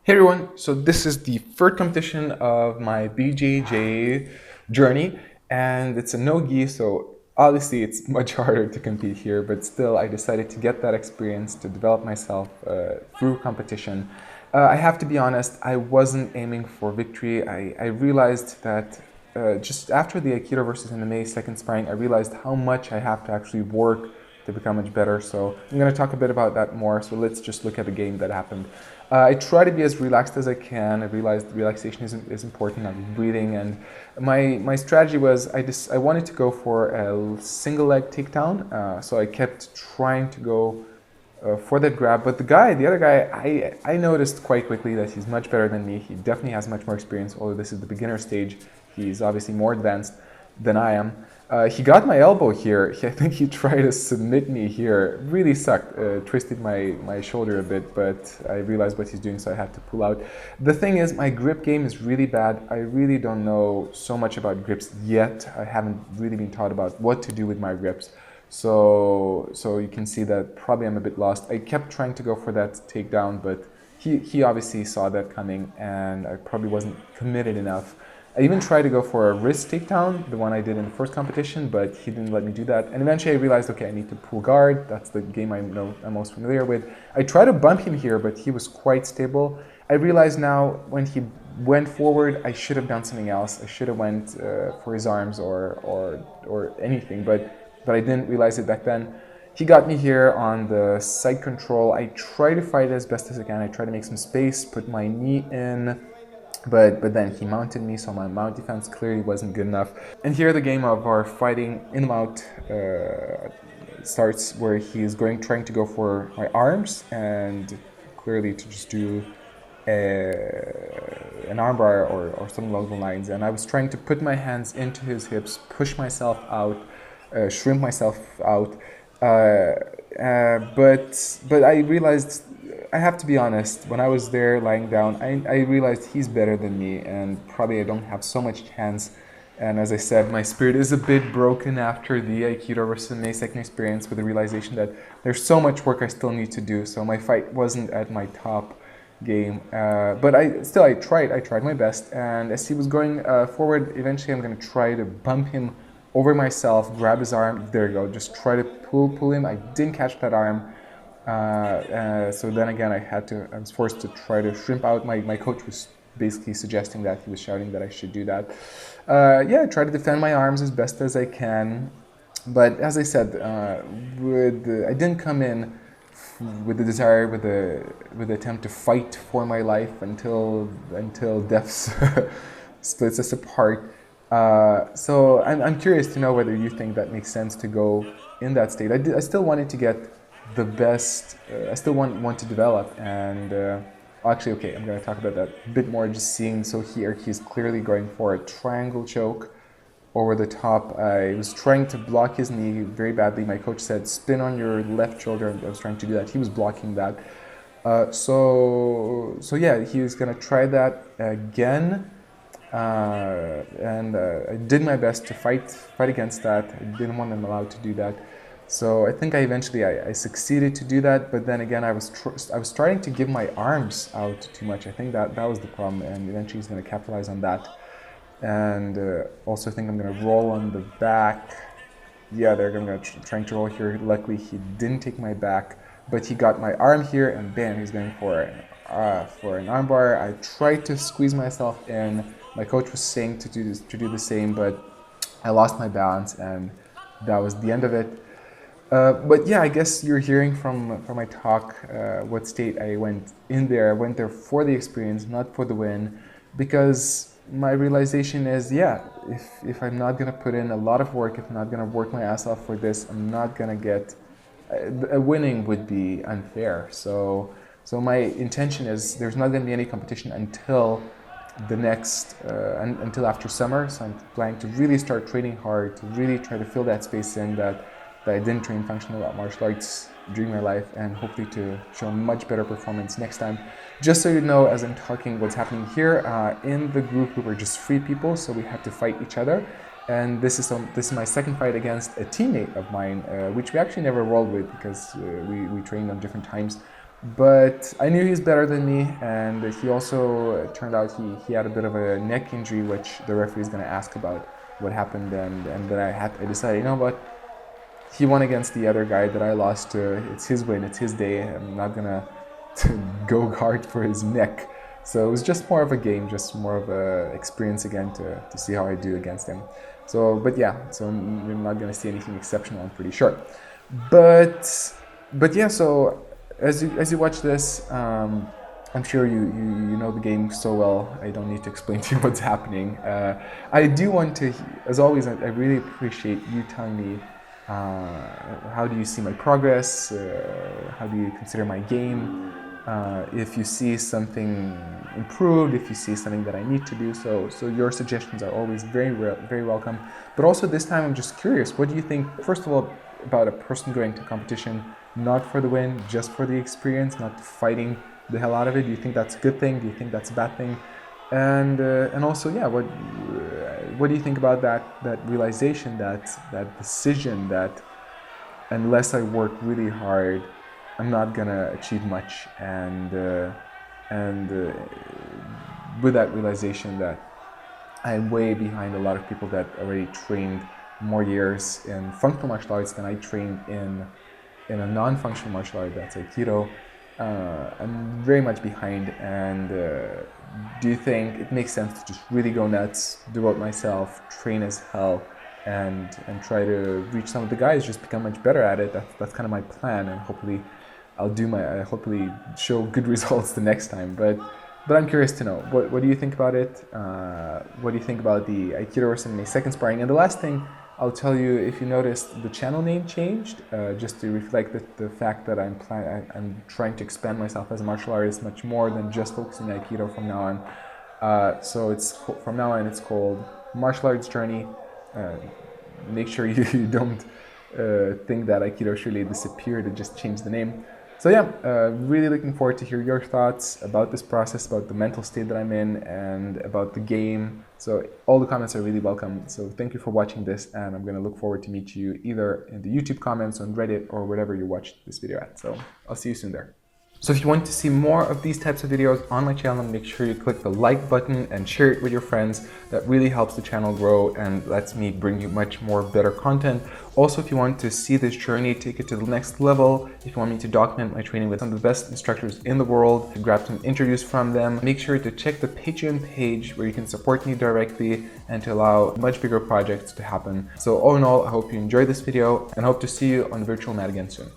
Hey everyone, so this is the third competition of my BJJ journey, and it's a no-gi, so obviously it's much harder to compete here, but still I decided to get that experience to develop myself through competition. I have to be honest, I wasn't aiming for victory. I realized that just after the Aikido versus MMA second sparring, I realized how much I have to actually work to become much better. So I'm going to talk a bit about that more. So let's just look at the game that happened. I try to be as relaxed as I can. I realized relaxation is important. I'm breathing, and my strategy was I wanted to go for a single leg takedown. So I kept trying to go for that grab. But the other guy, I noticed quite quickly that he's much better than me. He definitely has much more experience. Although this is the beginner stage, he's obviously more advanced than I am. He got my elbow here. I think he tried to submit me here. Really sucked. Twisted my shoulder a bit, but I realized what he's doing, so I had to pull out. The thing is, my grip game is really bad. I really don't know so much about grips yet. I haven't really been taught about what to do with my grips. So you can see that probably I'm a bit lost. I kept trying to go for that takedown, but he obviously saw that coming, and I probably wasn't committed enough. I even tried to go for a wrist takedown, the one I did in the first competition, but he didn't let me do that. And eventually I realized, okay, I need to pull guard. That's the game I'm most familiar with. I tried to bump him here, but he was quite stable. I realize now when he went forward, I should have done something else. I should have went for his arms or anything, but I didn't realize it back then. He got me here on the side control. I try to fight as best as I can. I try to make some space, put my knee in, but then he mounted me, so my mount defense clearly wasn't good enough. And here the game of our fighting in the mount starts, where he's trying to go for my arms, and clearly to just do an armbar or something along the lines. And I was trying to put my hands into his hips, push myself out, shrimp myself out. But I realized, I have to be honest, when I was there lying down, I realized he's better than me, and probably I don't have so much chance. And as I said, my spirit is a bit broken after the Aikido versus MMA second experience, with the realization that there's so much work I still need to do. So my fight wasn't at my top game, but I tried my best. And as he was going forward, eventually I'm going to try to bump him over myself, grab his arm. There you go. Just try to pull him. I didn't catch that arm. So then again, I was forced to try to shrimp out. My coach was basically suggesting that. He was shouting that I should do that. I try to defend my arms as best as I can. But as I said, I didn't come in with the desire, with the attempt to fight for my life until death splits us apart. So I'm curious to know whether you think that makes sense to go in that state. I still wanted to get the best. I still want to develop, and actually, okay, I'm going to talk about that a bit more. Just seeing, so here he's clearly going for a triangle choke over the top. I was trying to block his knee very badly. My coach said spin on your left shoulder. I was trying to do that. He was blocking that. So yeah, he was going to try that again. And I did my best to fight against that. I didn't want them allowed to do that. So I think I succeeded to do that, but then again I was starting to give my arms out too much. I think that was the problem, and eventually he's going to capitalize on that. And also I think I'm going to roll on the back. Yeah, they're going to trying to roll here. Luckily he didn't take my back, but he got my arm here, and bam, he's going for an armbar. I tried to squeeze myself in. My coach was saying to do the same, but I lost my balance, and that was the end of it. But yeah, I guess you're hearing from my talk what state I went in there. I went there for the experience, not for the win, because my realization is, yeah, if I'm not going to put in a lot of work, if I'm not going to work my ass off for this, I'm not going to get a winning would be unfair. So my intention is there's not going to be any competition until the next until after summer. So I'm planning to really start training hard, to really try to fill that space in that I didn't train functional martial arts during my life, and hopefully to show much better performance next time. Just so you know, as I'm talking, what's happening here in the group, we were just 3 people, so we had to fight each other. And this is my second fight against a teammate of mine, which we actually never rolled with because we trained on different times. But I knew he was better than me, and he also, it turned out he had a bit of a neck injury, which the referee is going to ask about what happened, and then I decided, you know what, he won against the other guy that I lost to. It's his win, it's his day. I'm not gonna go hard for his neck. So it was just more of a game, just more of a experience again to see how I do against him. So, but yeah, so you're not gonna see anything exceptional, I'm pretty sure. But yeah, so as you watch this, I'm sure you know the game so well. I don't need to explain to you what's happening. I do want to, as always, I really appreciate you telling me how do you see my progress, how do you consider my game, if you see something improved, if you see something that I need to do. So your suggestions are always very welcome. But also this time I'm just curious, what do you think, first of all, about a person going to competition not for the win, just for the experience, not fighting the hell out of it? Do you think that's a good thing? Do you think that's a bad thing? And also, yeah, what do you think about that realization, that decision that unless I work really hard, I'm not gonna achieve much, and with that realization that I'm way behind a lot of people that already trained more years in functional martial arts than I trained in a non-functional martial art, that's Aikido. I'm very much behind, and do you think it makes sense to just really go nuts, devote myself, train as hell, and try to reach some of the guys, just become much better at it? That's kind of my plan, and hopefully hopefully show good results the next time. But I'm curious to know, what do you think about it? What do you think about the Aikido Sensei second sparring? And the last thing I'll tell you, if you noticed, the channel name changed just to reflect the fact that I'm trying to expand myself as a martial artist much more than just focusing on Aikido from now on. So from now on it's called Martial Arts Journey. Make sure you don't think that AikidoSiauliai disappeared and just changed the name. So yeah, really looking forward to hear your thoughts about this process, about the mental state that I'm in, and about the game. So all the comments are really welcome. So thank you for watching this, and I'm going to look forward to meet you either in the YouTube comments, on Reddit, or wherever you watched this video at. So I'll see you soon there. So if you want to see more of these types of videos on my channel, make sure you click the like button and share it with your friends. That really helps the channel grow and lets me bring you much more better content. Also, if you want to see this journey, take it to the next level, if you want me to document my training with some of the best instructors in the world, to grab some interviews from them, make sure to check the Patreon page where you can support me directly and to allow much bigger projects to happen. So all in all, I hope you enjoyed this video and hope to see you on the virtual mat again soon.